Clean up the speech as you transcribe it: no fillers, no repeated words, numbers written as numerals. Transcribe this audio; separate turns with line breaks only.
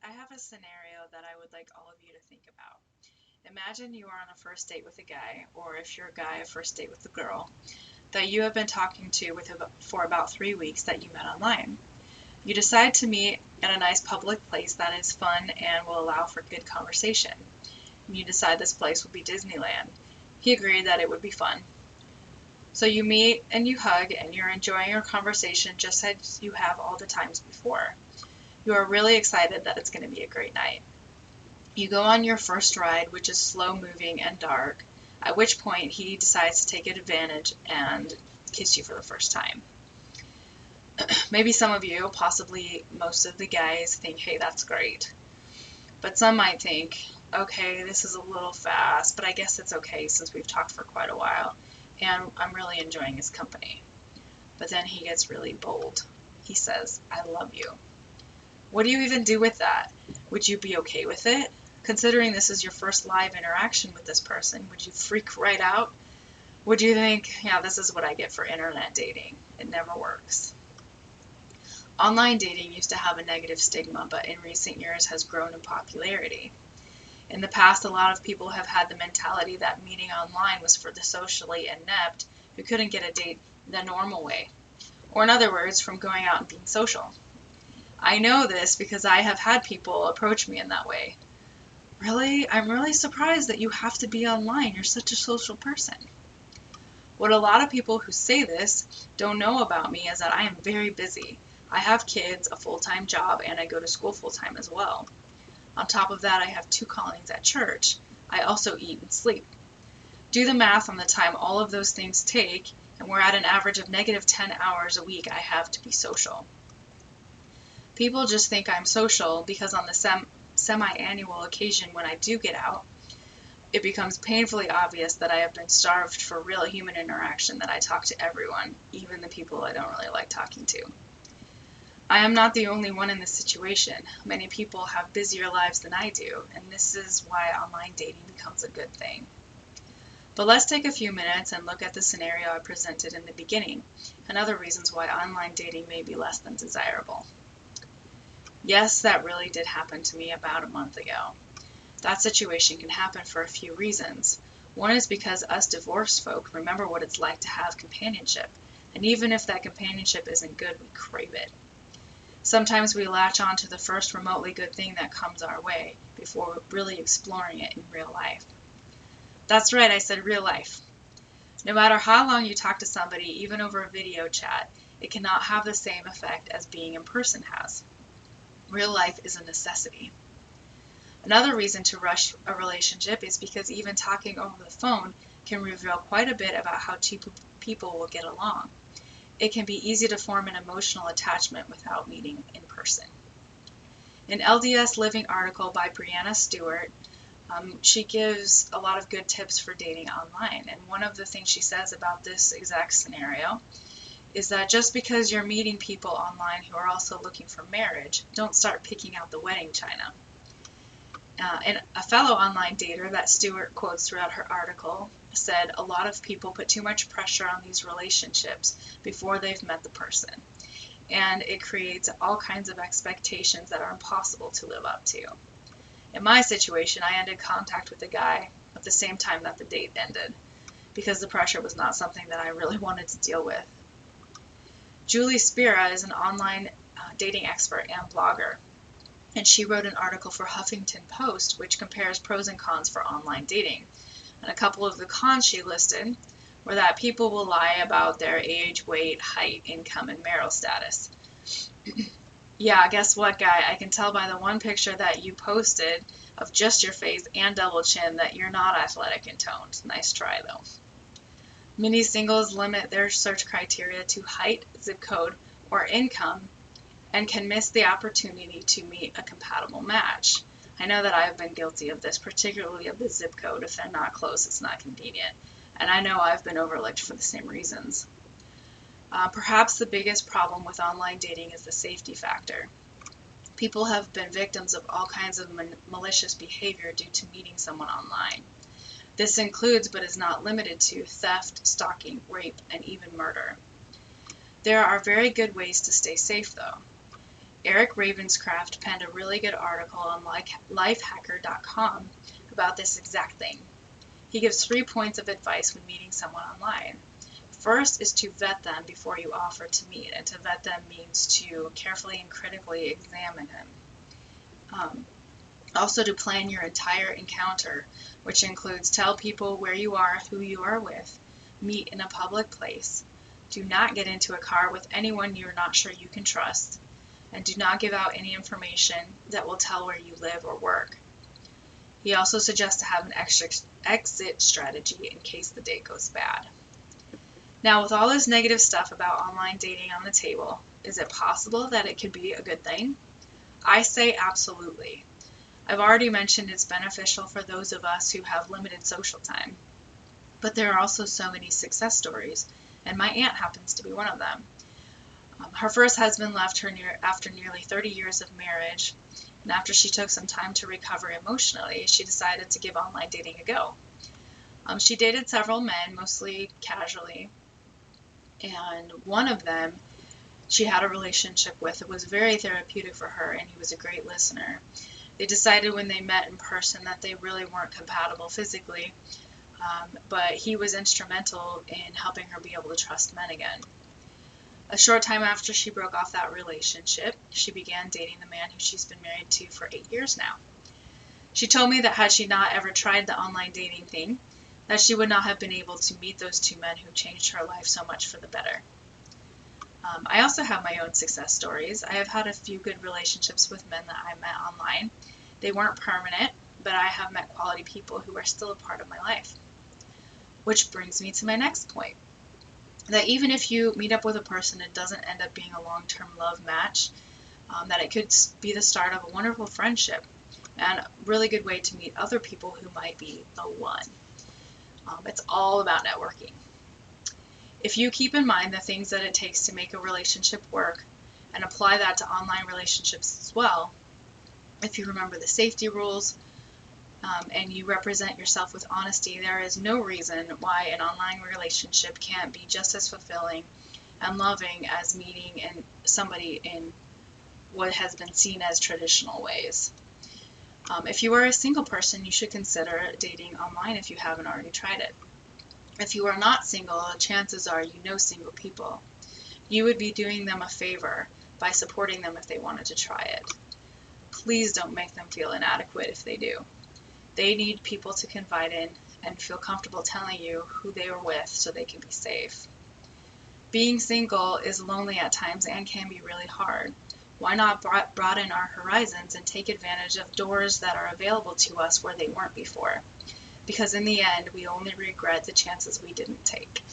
I have a scenario that I would like all of you to think about. Imagine you are on a first date with a guy, or if you're a guy, a first date with a girl, that you have been talking to for about 3 weeks that you met online. You decide to meet in a nice public place that is fun and will allow for good conversation. You decide this place will be Disneyland. He agreed that it would be fun. So you meet and you hug and you're enjoying your conversation just as you have all the times before. You are really excited that it's going to be a great night. You go on your first ride, which is slow moving and dark, at which point he decides to take advantage and kiss you for the first time. Maybe some of you, possibly most of the guys, think, hey, that's great. But some might think, okay, this is a little fast, but I guess it's okay since we've talked for quite a while, and I'm really enjoying his company. But then he gets really bold. He says, I love you. What do you even do with that? Would you be okay with it? Considering this is your first live interaction with this person, would you freak right out? Would you think, yeah, this is what I get for internet dating? It never works. Online dating used to have a negative stigma, but in recent years has grown in popularity. In the past, a lot of people have had the mentality that meeting online was for the socially inept who couldn't get a date the normal way, or in other words, from going out and being social. I know this because I have had people approach me in that way. Really? I'm really surprised that you have to be online. You're such a social person. What a lot of people who say this don't know about me is that I am very busy. I have kids, a full-time job, and I go to school full-time as well. On top of that, I have 2 callings at church. I also eat and sleep. Do the math on the time all of those things take, and we're at an average of negative 10 hours a week I have to be social. People just think I'm social because on the semi-annual occasion when I do get out, it becomes painfully obvious that I have been starved for real human interaction, that I talk to everyone, even the people I don't really like talking to. I am not the only one in this situation. Many people have busier lives than I do, and this is why online dating becomes a good thing. But let's take a few minutes and look at the scenario I presented in the beginning, and other reasons why online dating may be less than desirable. Yes, that really did happen to me about a month ago. That situation can happen for a few reasons. One is because us divorced folk remember what it's like to have companionship, and even if that companionship isn't good, we crave it. Sometimes we latch on to the first remotely good thing that comes our way before really exploring it in real life. That's right, I said real life. No matter how long you talk to somebody, even over a video chat, it cannot have the same effect as being in person has. Real life is a necessity. Another reason to rush a relationship is because even talking over the phone can reveal quite a bit about how two people will get along. It can be easy to form an emotional attachment without meeting in person. An LDS Living article by Brianna Stewart, she gives a lot of good tips for dating online. And one of the things she says about this exact scenario is that just because you're meeting people online who are also looking for marriage, don't start picking out the wedding china. And a fellow online dater that Stewart quotes throughout her article said a lot of people put too much pressure on these relationships before they've met the person. And it creates all kinds of expectations that are impossible to live up to. In my situation, I ended contact with the guy at the same time that the date ended because the pressure was not something that I really wanted to deal with. Julie Spira is an online dating expert and blogger, and she wrote an article for Huffington Post which compares pros and cons for online dating. And a couple of the cons she listed were that people will lie about their age, weight, height, income, and marital status. Yeah, guess what, guy? I can tell by the one picture that you posted of just your face and double chin that you're not athletic and toned. Nice try, though. Many singles limit their search criteria to height, zip code, or income and can miss the opportunity to meet a compatible match. I know that I've been guilty of this, particularly of the zip code. If they're not close, it's not convenient. And I know I've been overlooked for the same reasons. Perhaps the biggest problem with online dating is the safety factor. People have been victims of all kinds of malicious behavior due to meeting someone online. This includes, but is not limited to, theft, stalking, rape, and even murder. There are very good ways to stay safe, though. Eric Ravenscraft penned a really good article on lifehacker.com about this exact thing. He gives 3 points of advice when meeting someone online. First is to vet them before you offer to meet, and to vet them means to carefully and critically examine them. Also to plan your entire encounter, which includes tell people where you are, who you are with, meet in a public place, do not get into a car with anyone you're not sure you can trust, and do not give out any information that will tell where you live or work. He also suggests to have an exit strategy in case the date goes bad. Now, with all this negative stuff about online dating on the table, is it possible that it could be a good thing? I say absolutely. I've already mentioned it's beneficial for those of us who have limited social time. But there are also so many success stories, and my aunt happens to be one of them. Her first husband left her after nearly 30 years of marriage, and after she took some time to recover emotionally, she decided to give online dating a go. She dated several men, mostly casually, and one of them she had a relationship with. It was very therapeutic for her, and he was a great listener. They decided when they met in person that they really weren't compatible physically, but he was instrumental in helping her be able to trust men again. A short time after she broke off that relationship, she began dating the man who she's been married to for 8 years now. She told me that had she not ever tried the online dating thing, that she would not have been able to meet those 2 men who changed her life so much for the better. I also have my own success stories. I have had a few good relationships with men that I met online. They weren't permanent, but I have met quality people who are still a part of my life. Which brings me to my next point. That even if you meet up with a person and it doesn't end up being a long-term love match, that it could be the start of a wonderful friendship and a really good way to meet other people who might be the one. It's all about networking. If you keep in mind the things that it takes to make a relationship work and apply that to online relationships as well, if you remember the safety rules and you represent yourself with honesty, there is no reason why an online relationship can't be just as fulfilling and loving as meeting somebody in what has been seen as traditional ways. If you are a single person, you should consider dating online if you haven't already tried it. If you are not single, chances are you know single people. You would be doing them a favor by supporting them if they wanted to try it. Please don't make them feel inadequate if they do. They need people to confide in and feel comfortable telling you who they are with so they can be safe. Being single is lonely at times and can be really hard. Why not broaden our horizons and take advantage of doors that are available to us where they weren't before? Because in the end, we only regret the chances we didn't take.